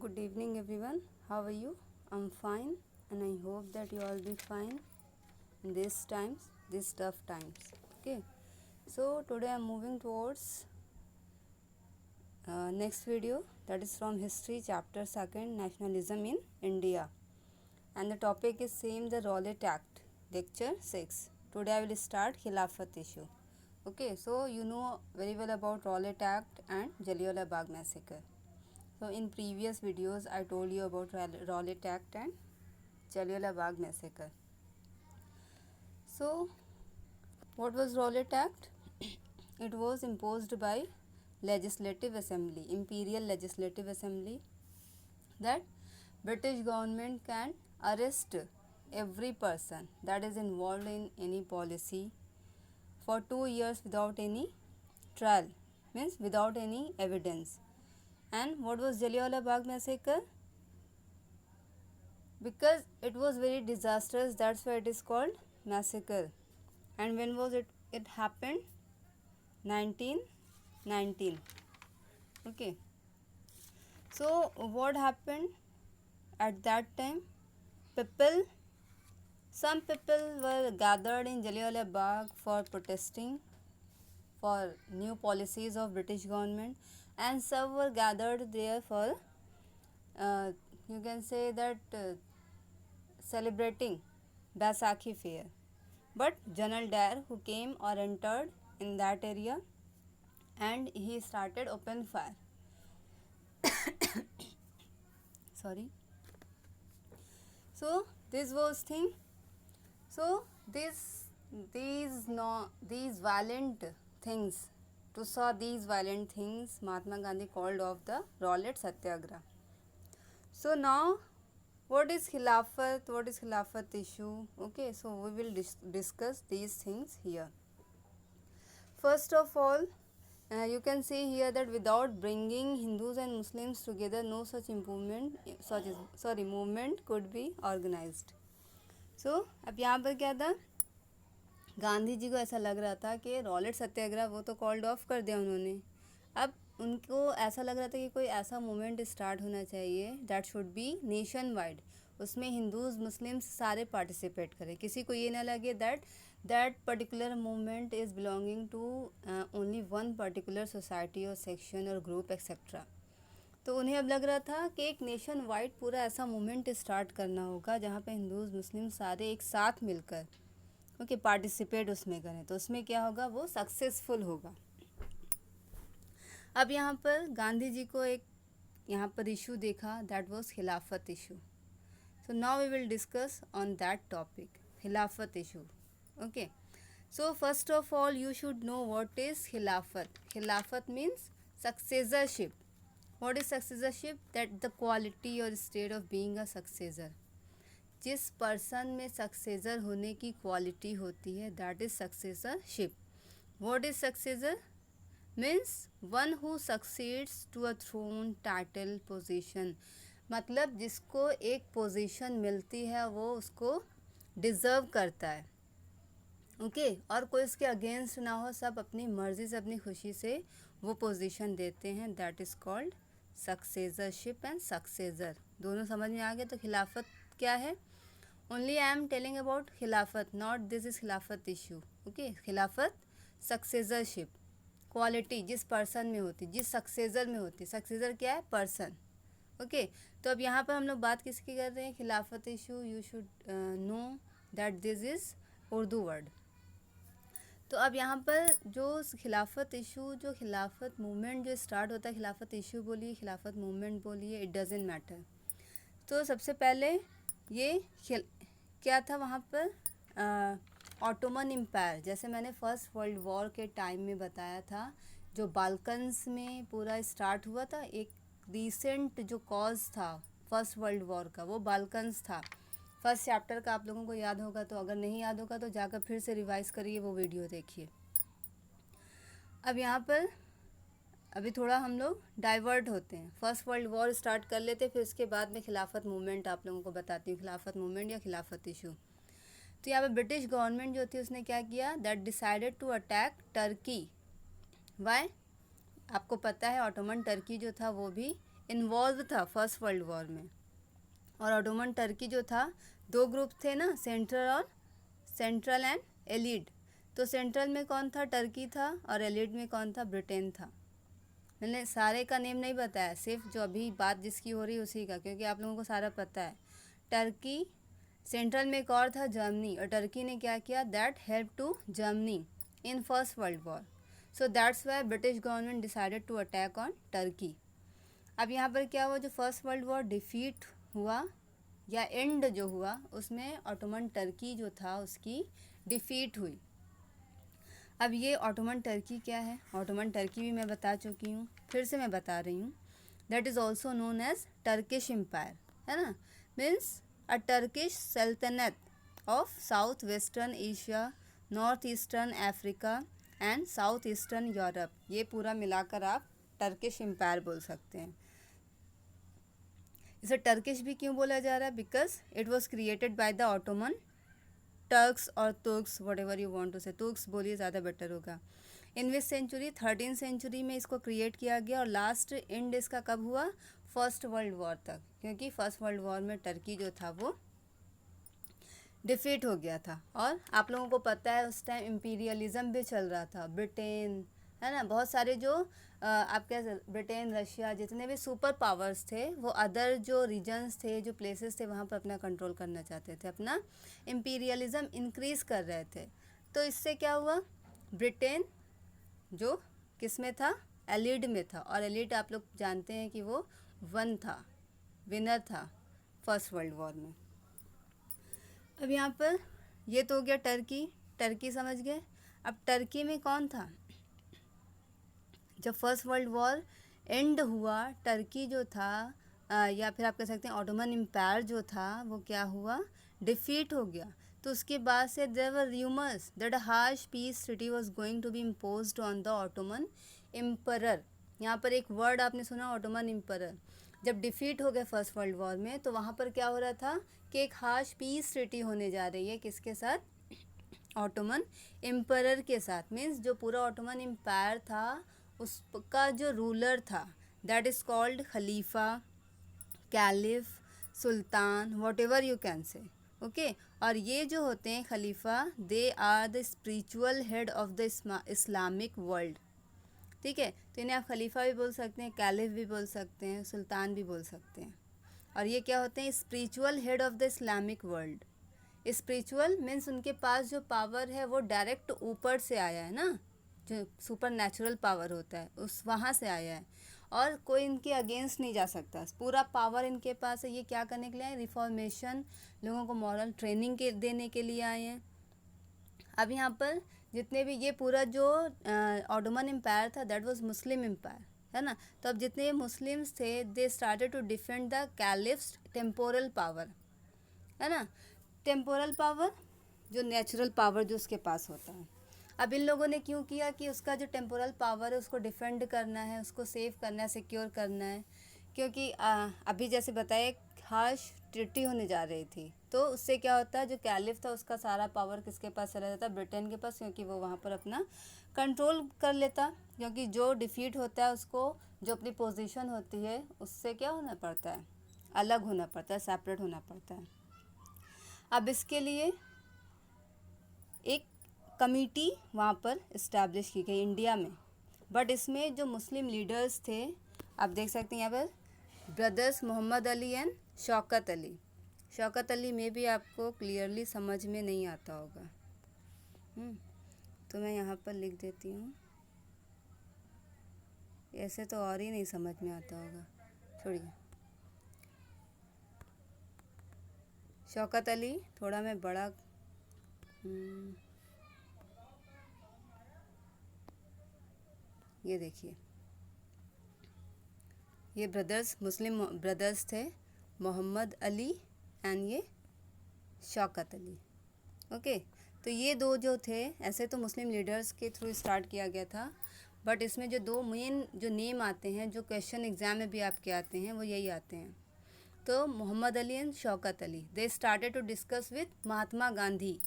Good evening everyone. How are you? I'm fine and I hope that you all be fine in these tough times. Okay. So today I'm moving towards next video, that is from history chapter 2nd, nationalism in India, and the topic is same, the Rowlatt Act, lecture 6. Today I will start Khilafat issue. Okay, so you know very well about Rowlatt Act and Jallianwala Bagh massacre. So in previous videos I told you about Rowlatt Act and Jallianwala Bagh massacre. So what was Rowlatt Act? It was imposed by Legislative Assembly, Imperial Legislative Assembly, that British government can arrest every person that is involved in any policy for 2 years without any trial, means without any evidence. And what was Jallianwala Bagh massacre? Because it was very disastrous, that's why it is called massacre. And when was it happened? 1919. Okay, so what happened at that time? Some people were gathered in Jallianwala Bagh for protesting for new policies of British government, and some were gathered there for you can say that celebrating Baisakhi fair. But General Dyer, who came or entered in that area, and he started open fire. Sorry. So this was thing. So these violent things, to saw these violent things, Mahatma Gandhi called off the Rowlatt Satyagraha. So now what is Khilafat? What is Khilafat issue? Okay, so we will discuss these things here. First of all, you can see here that without bringing Hindus and Muslims together, no such movement could be organized. So अब यहाँ पर क्या था, गांधी जी को ऐसा लग रहा था कि रॉलेट सत्याग्रह वो तो कॉल्ड ऑफ कर दिया उन्होंने, अब उनको ऐसा लग रहा था कि कोई ऐसा मूवमेंट स्टार्ट होना चाहिए that should be nationwide, उसमें हिंदूज मुस्लिम्स सारे पार्टिसिपेट करें, किसी को ये ना लगे that particular movement is belonging to only one particular society और सेक्शन और ग्रुप एक्सेट्रा. तो उन्हें अब लग रहा था कि एक नेशन वाइड पूरा ऐसा मूवमेंट स्टार्ट करना होगा जहाँ पे हिंदूज मुस्लिम सारे एक साथ मिलकर ओके पार्टिसिपेट उसमें करें, तो उसमें क्या होगा, वो सक्सेसफुल होगा. अब यहाँ पर गांधी जी को एक यहाँ पर इशू देखा, that was Khilafat issue. So now we will discuss on that topic, Khilafat issue. Okay, so first of all you should know what is Khilafat. Khilafat means successorship. What is successorship? That the quality or state of being a successor. जिस person में successor होने की quality होती है, that is successorship. What is successor? Means one who succeeds to a throne, title, position. मतलब जिसको एक position मिलती है वो उसको डिज़र्व करता है. ओके, और कोई उसके अगेंस्ट ना हो, सब अपनी मर्ज़ी से अपनी खुशी से वो पोजीशन देते हैं, that is called successorship and successor. दोनों समझ में आ गए. तो खिलाफत क्या है? Only I am telling about Khilafat, not this is Khilafat issue. Okay, Khilafat successorship, quality जिस पर्सन में होती, जिस सक्सेसर में होती. सक्सेसर क्या है? पर्सन. ओके, तो अब यहाँ पर हम लोग बात किसकी कर रहे हैं? खिलाफत issue. You should know that this is Urdu word. तो अब यहाँ पर जो खिलाफत इशू, जो खिलाफत मूवमेंट जो स्टार्ट होता है, खिलाफत इशू बोलिए, खिलाफत मूवमेंट बोलिए, इट डजेंट मैटर. तो सबसे पहले ये क्या था वहाँ पर? Ottoman empire. जैसे मैंने फर्स्ट वर्ल्ड वॉर के टाइम में बताया था, जो बाल्कन्स में पूरा स्टार्ट हुआ था, एक रिसेंट जो कॉज था फर्स्ट वर्ल्ड वॉर का, वो बाल्कन्स था. फर्स्ट चैप्टर का आप लोगों को याद होगा, तो अगर नहीं याद होगा तो जाकर फिर से रिवाइज करिए, वो वीडियो देखिए. अब यहाँ पर अभी थोड़ा हम लोग डाइवर्ट होते हैं. फर्स्ट वर्ल्ड वॉर स्टार्ट कर लेते, फिर उसके बाद में खिलाफत मूवमेंट आप लोगों को बताती हूँ, खिलाफत मूवमेंट या खिलाफत इशू. तो यहाँ पे ब्रिटिश गवर्नमेंट जो थी उसने क्या किया, that decided to attack Turkey. Why? आपको पता है ऑटोमन टर्की जो था वो भी इन्वॉल्व था फर्स्ट वर्ल्ड वॉर में। और ऑटोमन टर्की जो था, दो ग्रुप थे ना, सेंट्रल एंड एलिड। तो सेंट्रल में कौन था? टर्की था, और एलिड में कौन था? ब्रिटेन था। मैंने सारे का नेम नहीं बताया, सिर्फ जो अभी बात जिसकी हो रही है उसी का, क्योंकि आप लोगों को सारा पता है। टर्की, सेंट्रल में एक और था जर्मनी, और टर्की ने क्या किया? That help to Germany in first world war. So that's why British government decided to attack on Turkey. अब यहाँ पर क्या हुआ? जो फर्स्ट वर्ल्ड वॉर डिफीट हुआ या एंड जो हुआ, उसमें ऑटोमन टर्की जो था उसकी डिफीट हुई। अब ये ऑटोमन टर्की क्या है? ऑटोमन टर्की भी मैं बता चुकी हूँ, फिर से मैं बता रही हूँ। That is also known as Turkish empire, है ना। मीन्स अ टर्किश सल्तनत of south western Asia, north eastern Africa and south eastern Europe. ये पूरा मिलाकर आप टर्किश एम्पायर बोल सकते हैं। इसे टर्किश भी क्यों बोला जा रहा है? Because it was created by the Ottoman Turks और Turks, whatever you want to say. Turks बोलिए, ज़्यादा बेटर होगा। इन विच सेंचुरी? 13th सेंचुरी में इसको क्रिएट किया गया, और लास्ट एंड इसका कब हुआ? फर्स्ट वर्ल्ड वॉर तक, क्योंकि फर्स्ट वर्ल्ड वॉर में टर्की जो था वो डिफीट हो गया था। और आप लोगों को पता है उस टाइम इम्पीरियलिज्म भी चल रहा था। ब्रिटेन, है ना, बहुत सारे जो आप क्या, ब्रिटेन, रशिया, जितने भी सुपर पावर्स थे, वो अदर जो रीजन्स थे, जो प्लेसेस थे, वहाँ पर अपना कंट्रोल करना चाहते थे, अपना इम्पीरियलिज्म इंक्रीज कर रहे थे। तो इससे क्या हुआ? ब्रिटेन जो किस में था? एलिड में था, और एलिड आप लोग जानते हैं कि वो विनर था फर्स्ट वर्ल्ड वॉर में। अब यहाँ पर ये तो हो गया टर्की समझ गए। अब टर्की में कौन था? जब फर्स्ट वर्ल्ड वॉर एंड हुआ, टर्की जो था या फिर आप कह सकते हैं ऑटोमन एम्पायर जो था, वो क्या हुआ? डिफीट हो गया। तो उसके बाद से there were rumours that a harsh peace treaty was going to be imposed on the Ottoman emperor. यहाँ पर एक वर्ड आपने सुना, ऑटोमन एम्परर। जब डिफीट हो गए फर्स्ट वर्ल्ड वॉर में, तो वहाँ पर क्या हो रहा था कि एक हार्श पीस ट्रीटी होने जा रही है। किसके साथ? ऑटोमन एम्परर के साथ। मीन्स जो पूरा ऑटोमन एम्पायर था उसका जो रूलर था, दैट इज़ कॉल्ड खलीफा, caliph, sultan, whatever you can say. Okay. और ये जो होते हैं खलीफा, they are the spiritual head of the Islamic world. ठीक है, तो इन्हें आप खलीफा भी बोल सकते हैं, कैलिफ भी बोल सकते हैं, सुल्तान भी बोल सकते हैं। और ये क्या होते हैं? Spiritual head of the Islamic world. Spiritual means उनके पास जो पावर है वो डायरेक्ट ऊपर से आया है ना, जो सुपर नेचुरल पावर होता है उस वहाँ से आया है, और कोई इनके अगेंस्ट नहीं जा सकता। पूरा पावर इनके पास है। ये क्या करने के लिए आए? रिफॉर्मेशन, लोगों को मॉरल ट्रेनिंग के देने के लिए आए हैं। अब यहाँ पर जितने भी ये पूरा जो ऑटोमन एम्पायर था, दैट वाज मुस्लिम एम्पायर, है ना। तो अब जितने मुस्लिम्स थे, they started to defend the caliph's temporal power, है ना। टेम्पोरल पावर जो नेचुरल पावर जो उसके पास होता है। अब इन लोगों ने क्यों किया कि उसका जो टेम्पोरल पावर है उसको डिफेंड करना है, उसको सेव करना है, सिक्योर करना है। क्योंकि अभी जैसे बताए हार्श ट्रीटी होने जा रही थी, तो उससे क्या होता है, जो कैलिफ था उसका सारा पावर किसके पास चला जाता? ब्रिटेन के पास, क्योंकि वो वहाँ पर अपना कंट्रोल कर लेता। क्योंकि जो डिफीट होता है उसको जो अपनी पोजीशन होती है उससे क्या होना पड़ता है? अलग होना पड़ता है, सेपरेट होना पड़ता है। अब इसके लिए एक कमिटी वहाँ पर इस्टेब्लिश की गई इंडिया में, बट इसमें जो मुस्लिम लीडर्स थे, आप देख सकते हैं यहाँ पर ब्रदर्स मोहम्मद अली एंड शौकत अली। शौकत अली में भी आपको क्लियरली समझ में नहीं आता होगा, तो मैं यहाँ पर लिख देती हूँ। ऐसे तो और ही नहीं समझ में आता होगा, छोड़िए। शौकत अली थोड़ा मैं बड़ा ये देखिए, ये ब्रदर्स मुस्लिम ब्रदर्स थे, मोहम्मद अली एंड ये शौकत अली। ओके। तो ये दो जो थे, ऐसे तो मुस्लिम लीडर्स के थ्रू स्टार्ट किया गया था, बट इसमें जो दो मेन जो नेम आते हैं, जो क्वेश्चन एग्जाम में भी आपके आते हैं, वो यही आते हैं। तो Mohammad Ali and Shaukat Ali, they started to discuss with Mahatma Gandhi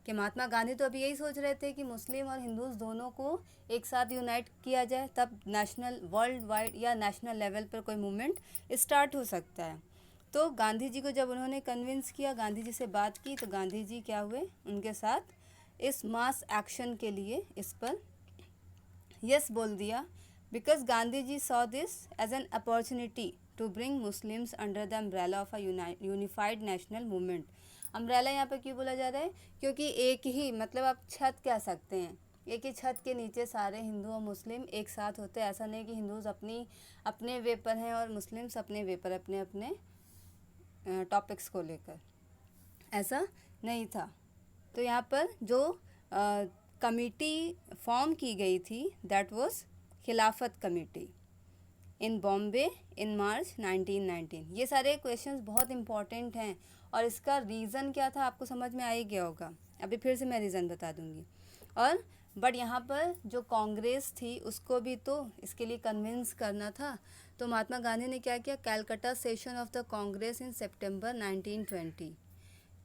कि महात्मा गांधी तो अभी यही सोच रहे थे कि मुस्लिम और हिंदूज दोनों को एक साथ यूनाइट किया जाए, तब नेशनल वर्ल्ड वाइड या नेशनल लेवल पर कोई मूवमेंट स्टार्ट हो सकता है। तो गांधी जी को जब उन्होंने कन्विंस किया, गांधी जी से बात की, तो गांधी जी क्या हुए, उनके साथ इस मास एक्शन के लिए इस पर यस बोल दिया, because Gandhi ji saw this as an opportunity to bring Muslims under the umbrella of a unified national movement. Umbrella यहाँ पर क्यों बोला जा रहा है, क्योंकि एक ही, मतलब आप छत कह सकते हैं, एक ही छत के नीचे सारे हिंदू और मुस्लिम एक साथ होते हैं। ऐसा नहीं कि हिंदूज अपने वे पर हैं और मुस्लिम्स अपने वे पर, अपने अपने टॉपिक्स को लेकर, ऐसा नहीं था। तो यहाँ पर जो कमिटी फॉर्म की गई थी, दैट वाज खिलाफत कमेटी इन बॉम्बे इन मार्च 1919। ये सारे क्वेश्चंस बहुत इंपॉर्टेंट हैं और इसका रीज़न क्या था आपको समझ में आ ही गया होगा। अभी फिर से मैं रीज़न बता दूंगी। और बट यहाँ पर जो कांग्रेस थी उसको भी तो इसके लिए कन्विंस करना था। तो महात्मा गांधी ने क्या किया, Calcutta session of the Congress in September 1920,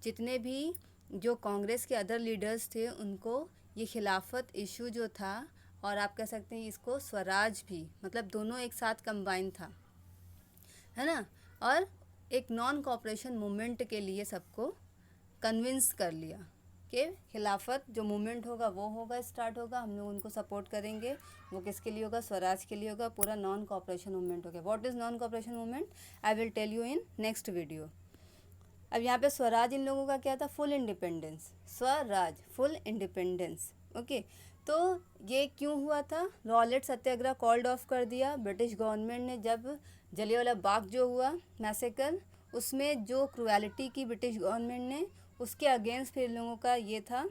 जितने भी जो कांग्रेस के अदर लीडर्स थे उनको ये खिलाफत इशू जो था, और आप कह सकते हैं इसको स्वराज भी, मतलब दोनों एक साथ कंबाइन था, है ना। और एक नॉन कॉपरेशन मूवमेंट के लिए सबको कन्विंस कर लिया कि खिलाफत जो मूवमेंट होगा वो होगा, स्टार्ट होगा, हम लोग उनको सपोर्ट करेंगे। वो किसके लिए होगा, स्वराज के लिए होगा, पूरा नॉन कॉपरेशन मूवमेंट होगा। What is non cooperation movement, I will tell you in next video. अब यहाँ पे स्वराज इन लोगों का क्या था, full independence, swaraj full independence. Okay, तो ये क्यों हुआ था, रॉलेट सत्याग्रह कॉल्ड ऑफ कर दिया ब्रिटिश गवर्नमेंट ने। जब जलियांवाला बाग जो हुआ मैसेकर, उसमें जो क्रुएलिटी की ब्रिटिश गवर्नमेंट ने, उसके अगेंस्ट फिर लोगों का ये था,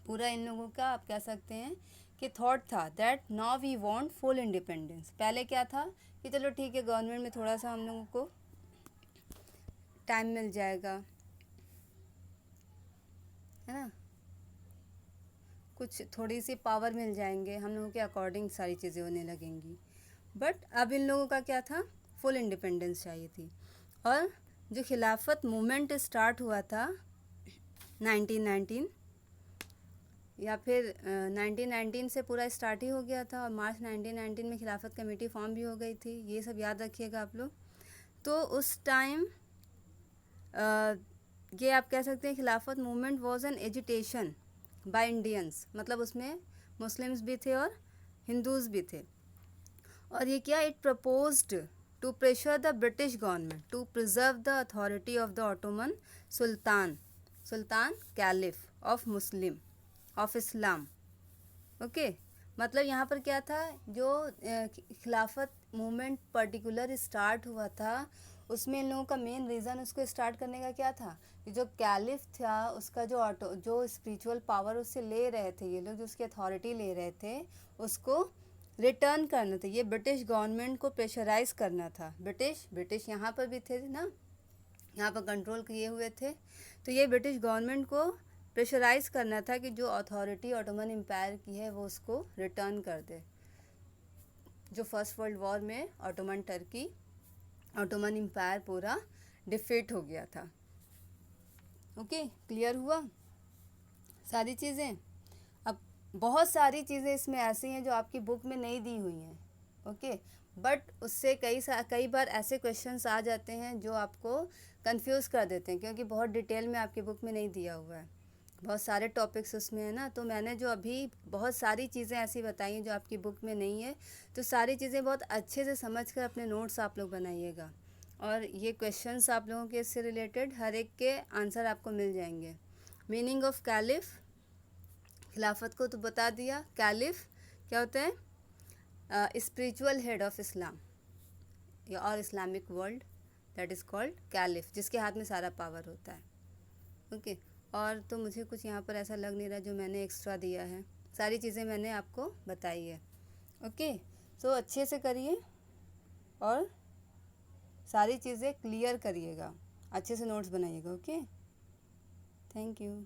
पूरा इन लोगों का आप कह सकते हैं कि थॉट था that now we want full independence. पहले क्या था कि चलो ठीक है, गवर्नमेंट में थोड़ा सा हम लोगों को टाइम मिल जाएगा, है ना, कुछ थोड़ी सी पावर मिल जाएंगे, हम लोगों के अकॉर्डिंग सारी चीज़ें होने लगेंगी। बट अब इन लोगों का क्या था, फुल इंडिपेंडेंस चाहिए थी। और जो खिलाफत मूवमेंट स्टार्ट हुआ था 1919 या फिर 1919 से पूरा स्टार्ट ही हो गया था, और मार्च 1919 में खिलाफत कमेटी फॉर्म भी हो गई थी, ये सब याद रखिएगा आप लोग। तो उस टाइम ये आप कह सकते हैं खिलाफत movement was an agitation by Indians, मतलब उसमें मुस्लिम्स भी थे और हिंदूज़ भी थे। और ये क्या, it proposed to pressure the British government to preserve the authority of the Ottoman sultan caliph of Muslim of Islam. Okay, मतलब यहाँ पर क्या था, जो खिलाफत मूवमेंट पर्टिकुलर स्टार्ट हुआ था, उसमें इन लोगों का मेन रीज़न उसको स्टार्ट करने का क्या था कि जो कैलिफ था उसका जो स्पिरिचुअल पावर उससे ले रहे थे ये लोग, जो उसकी अथॉरिटी ले रहे थे, उसको रिटर्न करना था। ये ब्रिटिश गवर्नमेंट को प्रेशराइज करना था। ब्रिटिश यहाँ पर भी थे ना, यहाँ पर कंट्रोल किए हुए थे। तो ये ब्रिटिश गवर्नमेंट को प्रेशराइज करना था कि जो अथॉरिटी ऑटोमन एम्पायर की है वो उसको रिटर्न कर दे। जो फर्स्ट वर्ल्ड वॉर में ऑटोमन एम्पायर पूरा डिफीट हो गया था। ओके, क्लियर हुआ सारी चीज़ें। अब बहुत सारी चीज़ें इसमें ऐसी हैं जो आपकी बुक में नहीं दी हुई हैं। ओके, बट उससे कई बार ऐसे क्वेश्चंस आ जाते हैं जो आपको कंफ्यूज कर देते हैं, क्योंकि बहुत डिटेल में आपकी बुक में नहीं दिया हुआ है, बहुत सारे टॉपिक्स उसमें है ना। तो मैंने जो अभी बहुत सारी चीज़ें ऐसी बताई हैं जो आपकी बुक में नहीं है, तो सारी चीज़ें बहुत अच्छे से समझ कर अपने नोट्स आप लोग बनाइएगा। और ये क्वेश्चंस आप लोगों के इससे रिलेटेड हर एक के आंसर आपको मिल जाएंगे। मीनिंग ऑफ कैलिफ, खिलाफत को तो बता दिया। कैलिफ क्या होता है, स्पिरिचुअल हेड ऑफ इस्लाम या और Islamic world, that is called caliph, जिसके हाथ में सारा पावर होता है। ओके, और तो मुझे कुछ यहाँ पर ऐसा लग नहीं रहा जो मैंने एक्स्ट्रा दिया है, सारी चीज़ें मैंने आपको बताई है। ओके, सो अच्छे से करिए और सारी चीज़ें क्लियर करिएगा, अच्छे से नोट्स बनाइएगा। Okay, thank you.